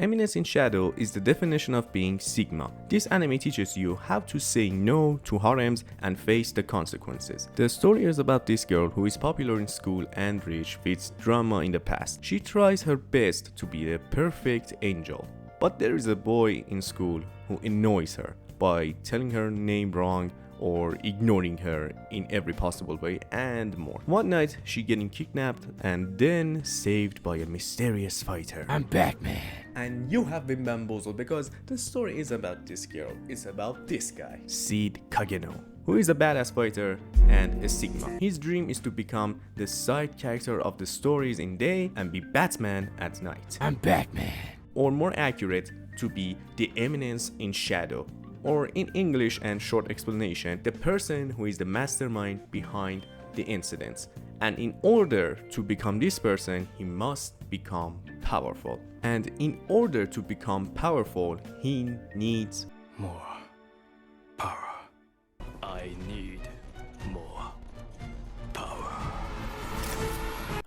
Eminence in Shadow is the definition of being Sigma. This anime teaches you how to say no to harems and face the consequences. The story is about this girl who is popular in school and rich with drama in the past. She tries her best to be the perfect angel. But there is a boy in school who annoys her by telling her name wrong or ignoring her in every possible way and more. One night, she getting kidnapped and then saved by a mysterious fighter. I'm back, man. And you have been bamboozled because the story is about this girl. It's about this guy, Seed Kageno, who is a badass fighter and a Sigma. His dream is to become the side character of the stories in day and be Batman at night. I'm back, man. Or more accurate, to be the Eminence in Shadow. Or in English and short explanation, the person who is the mastermind behind the incidents. And in order to become this person, he must become powerful. And in order to become powerful, he needs More power. I need more power.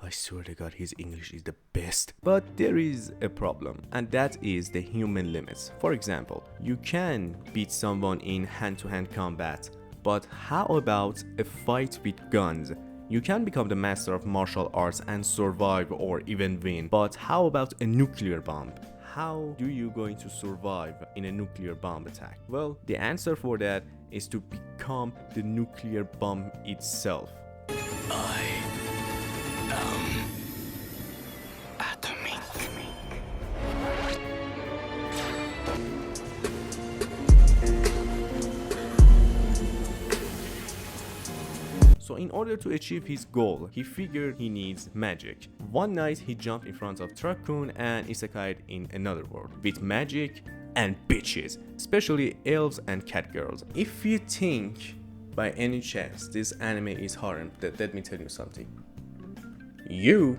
I swear to God, his English is the best. But there is a problem, and that is the human limits. For example, you can beat someone in hand-to-hand combat, but how about a fight with guns? You can become the master of martial arts and survive or even win, but how about a nuclear bomb? How do you going to survive in a nuclear bomb attack? Well, the answer for that is to become the nuclear bomb itself. I am atomic. So in order to achieve his goal, he figured he needs magic. One night he jumped in front of Truck-kun and isekai'd in another world with magic and bitches, especially elves and cat girls. If you think by any chance this anime is harem, let me tell you something. You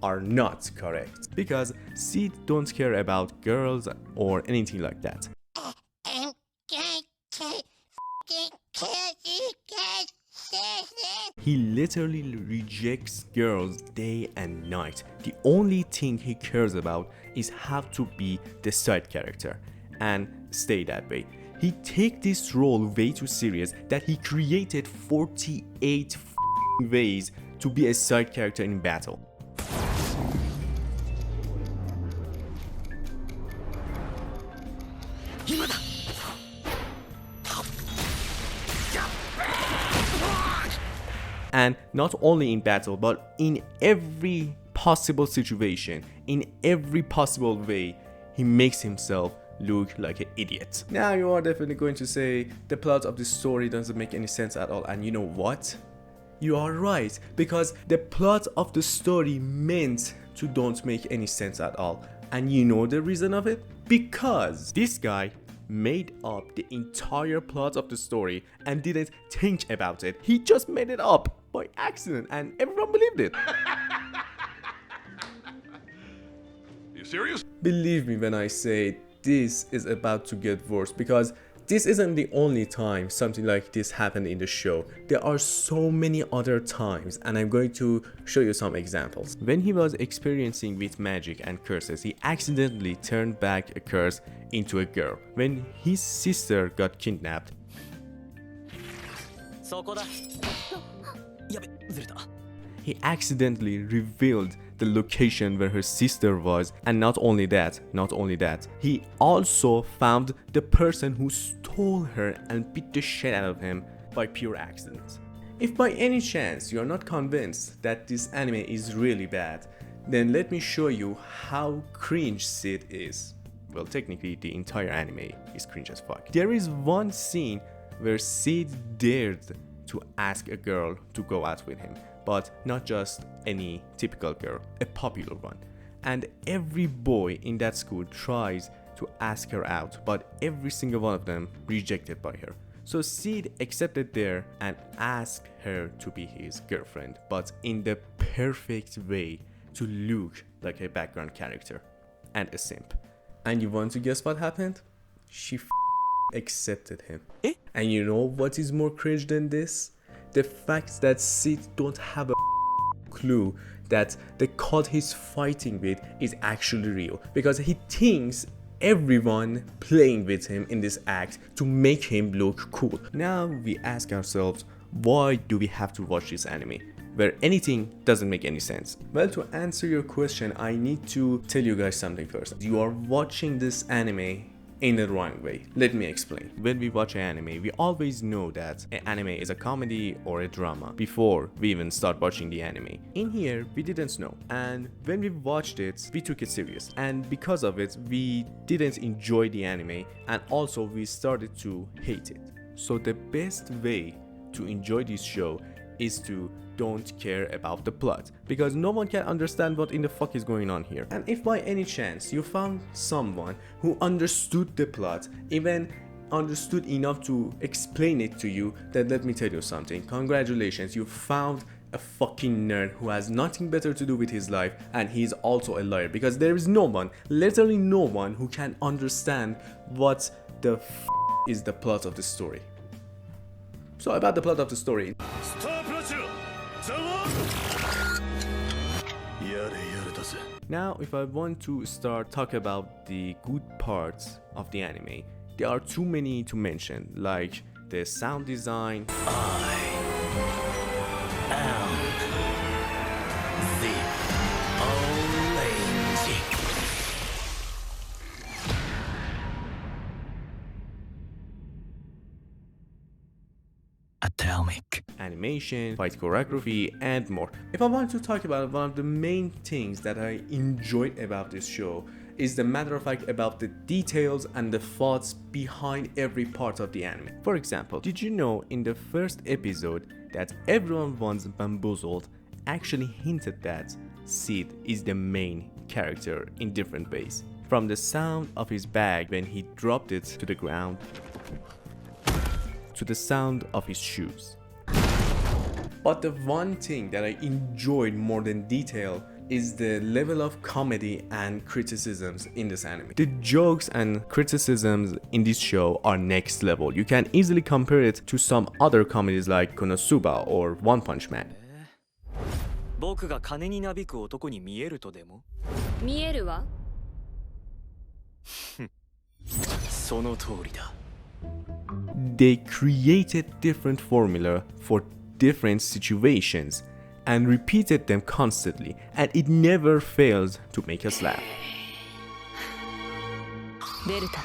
are not correct, because Seed don't care about girls or anything like that. He literally rejects girls day and night. The only thing he cares about is how to be the side character and stay that way. He takes this role way too serious that he created 48 ways to be a side character in battle. And not only in battle, but in every possible situation, in every possible way, he makes himself look like an idiot. Now you are definitely going to say the plot of this story doesn't make any sense at all, and you know what? You are right, because the plot of the story meant to don't make any sense at all. And you know the reason of it? Because this guy made up the entire plot of the story and didn't think about it. He just made it up by accident and everyone believed it. You serious? Believe me when I say this is about to get worse, because this isn't the only time something like this happened in the show. There are so many other times, and I'm going to show you some examples. When he was experiencing with magic and curses, he accidentally turned back a curse into a girl. When his sister got kidnapped, he accidentally revealed the location where her sister was, and not only that, he also found the person who stole her and beat the shit out of him by pure accident. If by any chance you are not convinced that this anime is really bad, then let me show you how cringe Sid is. Well, technically the entire anime is cringe as fuck. There is one scene where Sid dared to ask a girl to go out with him, but not just any typical girl, a popular one. And every boy in that school tries to ask her out, but every single one of them rejected by her. So Sid accepted there and asked her to be his girlfriend, but in the perfect way to look like a background character and a simp. And you want to guess what happened? She accepted him. And you know what is more cringe than this? The fact that Sid don't have a clue that the cult he's fighting with is actually real, because he thinks everyone playing with him in this act to make him look cool. Now we ask ourselves, why do we have to watch this anime where anything doesn't make any sense? Well, to answer your question, I need to tell you guys something first. You are watching this anime in the wrong way. Let me explain. When we watch an anime, we always know that an anime is a comedy or a drama before we even start watching the anime. In here, we didn't know, and when we watched it, we took it serious, and because of it, we didn't enjoy the anime, and also we started to hate it. So the best way to enjoy this show is to don't care about the plot, because no one can understand what in the fuck is going on here. And if by any chance you found someone who understood the plot, even understood enough to explain it to you, then let me tell you something. Congratulations, you found a fucking nerd who has nothing better to do with his life, and he's also a liar, because there is no one, literally no one, who can understand what the f is the plot of the story. So about the plot of the story. Now, if I want to start talk about the good parts of the anime, there are too many to mention, like the sound design, I am the Orange. Atomic. animation, fight choreography, and more. If I want to talk about one of the main things that I enjoyed about this show, is the matter of fact about the details and the thoughts behind every part of the anime. For example, did you know in the first episode that everyone once bamboozled actually hinted that Sid is the main character in different ways? From the sound of his bag when he dropped it to the ground, to the sound of his shoes. But the one thing that I enjoyed more than detail is the level of comedy and criticisms in this anime. The jokes and criticisms in this show are next level. You can easily compare it to some other comedies like Konosuba or One Punch Man. 僕が金になびく男に見えるとでも見えるわ。その通りだ。 They created different formula for different situations and repeated them constantly, and it never failed to make us laugh. ベルタ。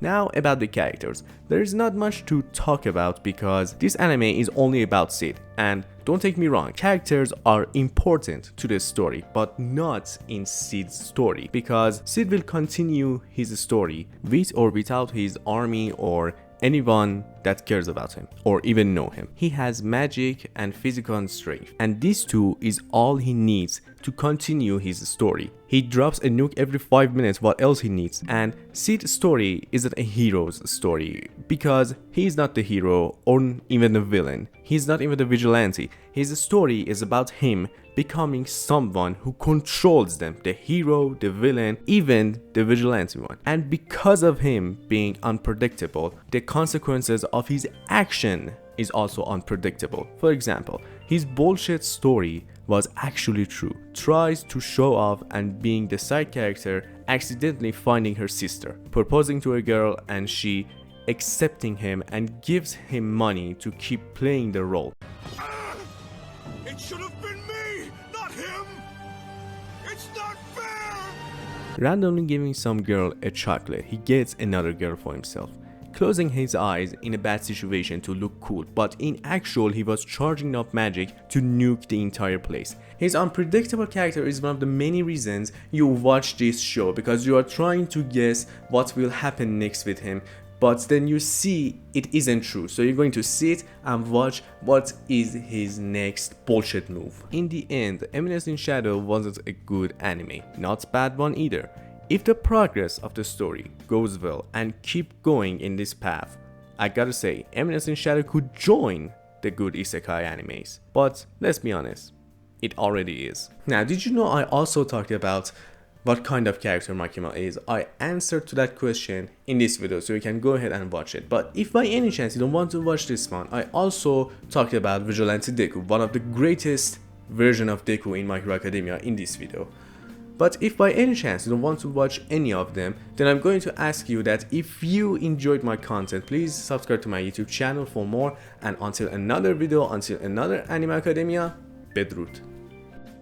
Now about the characters. There is not much to talk about because this anime is only about Sid, and don't take me wrong, characters are important to the story, but not in Sid's story, because Sid will continue his story with or without his army or anyone that cares about him or even know him. He has magic and physical strength, and this too is all he needs to continue his story. He drops a nuke every 5 minutes, what else he needs? And Sid's story isn't a hero's story, because he is not the hero or even the villain. He's not even the vigilante. His story is about him becoming someone who controls them, the hero, the villain, even the vigilante one. And because of him being unpredictable, the consequences of his action is also unpredictable. For example, his bullshit story was actually true. Tries to show off and being the side character, accidentally finding her sister, proposing to a girl, and she accepting him and gives him money to keep playing the role. It should have been me, not him! It's not fair! Randomly giving some girl a chocolate, he gets another girl for himself. Closing his eyes in a bad situation to look cool, but in actual he was charging up magic to nuke the entire place. His unpredictable character is one of the many reasons you watch this show, because you are trying to guess what will happen next with him, but then you see it isn't true, so you're going to sit and watch what is his next bullshit move. In the end, Eminence in Shadow wasn't a good anime, not bad one either. If the progress of the story goes well and keep going in this path, I gotta say, Eminence in Shadow could join the good isekai animes. But let's be honest, it already is. Now, did you know I also talked about what kind of character MAKIMA is? I answered to that question in this video, so you can go ahead and watch it. But if by any chance you don't want to watch this one, I also talked about Vigilante DEKU, one of the greatest version of Deku in My Hero Academia in this video. But if by any chance you don't want to watch any of them, then I'm going to ask you that if you enjoyed my content, please subscribe to my YouTube channel for more, and until another video, until another Anime Academia, Bedroot.